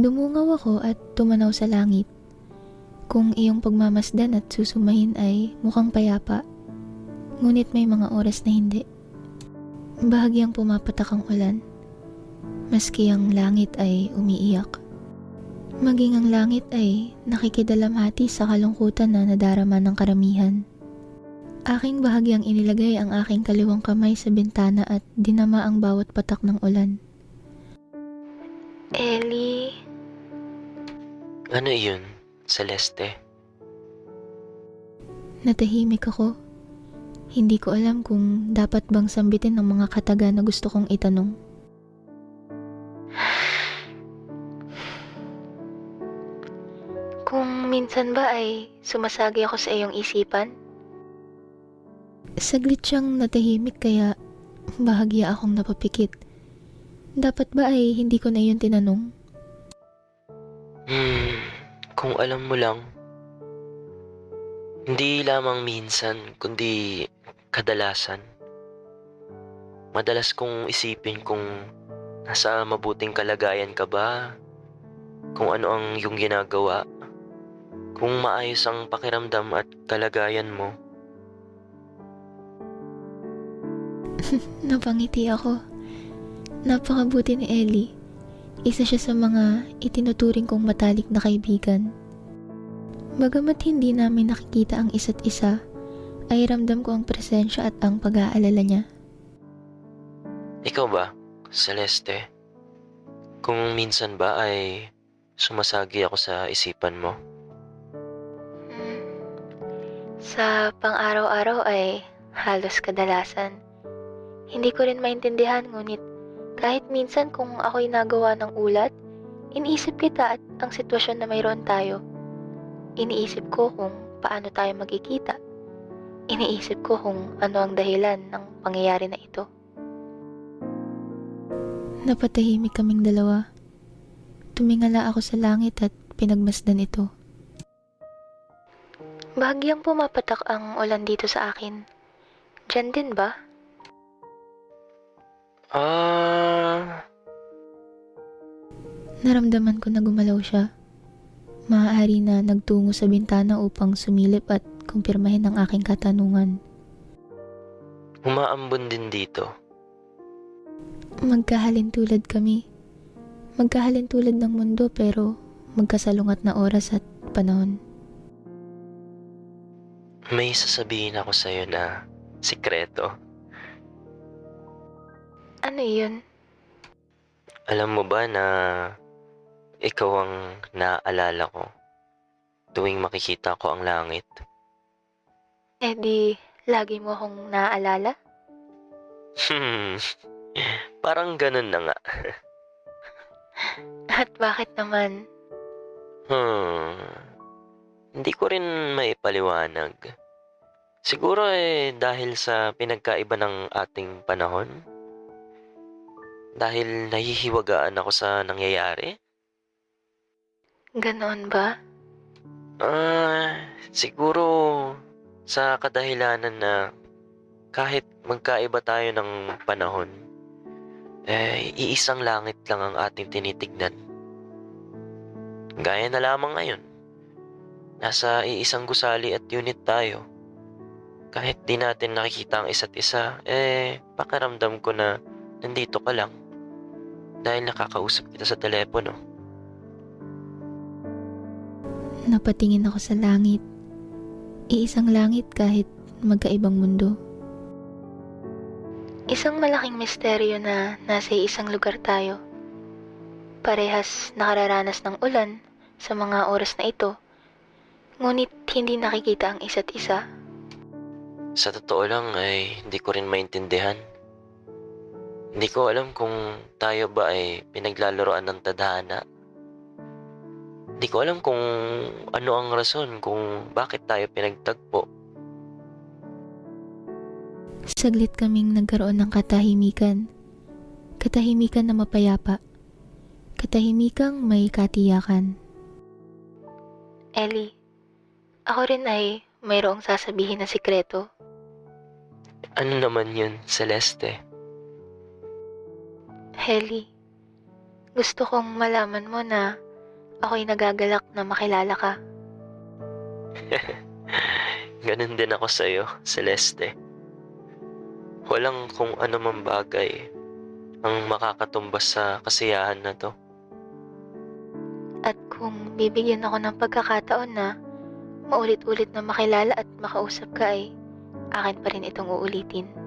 Dumungaw ako at tumanaw sa langit. Kung iyong pagmamasdan at susumahin ay mukhang payapa, ngunit may mga oras na hindi. Bahagyang pumapatak ang ulan, maski ang langit ay umiiyak. Maging ang langit ay nakikidalamhati sa kalungkutan na nadarama ng karamihan. Aking bahagyang inilagay ang aking kaliwang kamay sa bintana at dinama ang bawat patak ng ulan. Ellie. Ano yun, Celeste? Natahimik ako. Hindi ko alam kung dapat bang sambitin ng mga kataga na gusto kong itanong. Kung minsan ba ay sumasagi ako sa iyong isipan? Saglit siyang natahimik kaya bahagya akong napapikit. Dapat ba ay hindi ko na iyon tinanong? Kung alam mo lang, hindi lamang minsan, kundi kadalasan. Madalas kong isipin kung nasa mabuting kalagayan ka ba, kung ano ang iyong ginagawa, kung maayos ang pakiramdam at kalagayan mo. Napangiti ako. Napakabuti ni Ellie. Isa siya sa mga itinuturing kong matalik na kaibigan. Bagamat hindi namin nakikita ang isa't isa, ay ramdam ko ang presensya at ang pag-aalala niya. Ikaw ba, Celeste? Kung minsan ba ay sumasagi ako sa isipan mo? Sa pang-araw-araw ay halos kadalasan. Hindi ko rin maintindihan, ngunit kahit minsan kung ako'y nagawa ng ulat, iniisip kita at ang sitwasyon na mayroon tayo. Iniisip ko kung paano tayo magkikita. Iniisip ko kung ano ang dahilan ng pangyayari na ito. Napatahimik kaming dalawa. Tumingala ako sa langit at pinagmasdan ito. Bahagyang pumapatak ang ulan dito sa akin. Diyan din ba? Naramdaman ko na gumalaw siya. Maaari na nagtungo sa bintana upang sumilip at kumpirmahin ang aking katanungan. Umaambon din dito. Magkahalintulad kami. Magkahalintulad ng mundo pero magkasalungat na oras at panahon. May sasabihin ako sa'yo na sikreto. Ano yun? Alam mo ba na ikaw ang naaalala ko tuwing makikita ko ang langit? Eh di, lagi mo akong naaalala? Parang ganun na nga. At bakit naman? Hindi ko rin maipaliwanag. Siguro dahil sa pinagkaiba ng ating panahon? Dahil nahihiwagaan ako sa nangyayari? Ganoon ba? Siguro sa kadahilanan na kahit magkaiba tayo ng panahon, iisang langit lang ang ating tinitignan. Gaya na lamang ngayon. Nasa iisang gusali at unit tayo. Kahit di natin nakikita ang isa't isa, pakiramdam ko na nandito ka lang. Dahil nakakausap kita sa telepono. Napatingin ako sa langit. Iisang langit kahit magkaibang mundo. Isang malaking misteryo na nasa isang lugar tayo. Parehas nakararanas ng ulan sa mga oras na ito, ngunit hindi nakikita ang isa't isa. Sa totoo lang ay hindi ko rin maintindihan. Hindi ko alam kung tayo ba ay pinaglalaroan ng tadhana. Hindi ko alam kung ano ang rason kung bakit tayo pinagtagpo. Saglit kaming nagkaroon ng katahimikan. Katahimikan na mapayapa. Katahimikang may katiyakan. Ellie, ako rin ay mayroong sasabihin na sikreto. Ano naman yun, Celeste? Ellie, Gusto kong malaman mo na ako'y nagagalak na makilala ka. Ganun din ako sa'yo, Celeste. Walang kung ano mang bagay ang makakatumbas sa kasiyahan na to. At kung bibigyan ako ng pagkakataon na maulit-ulit na makilala at makausap ka ay akin pa rin itong uulitin.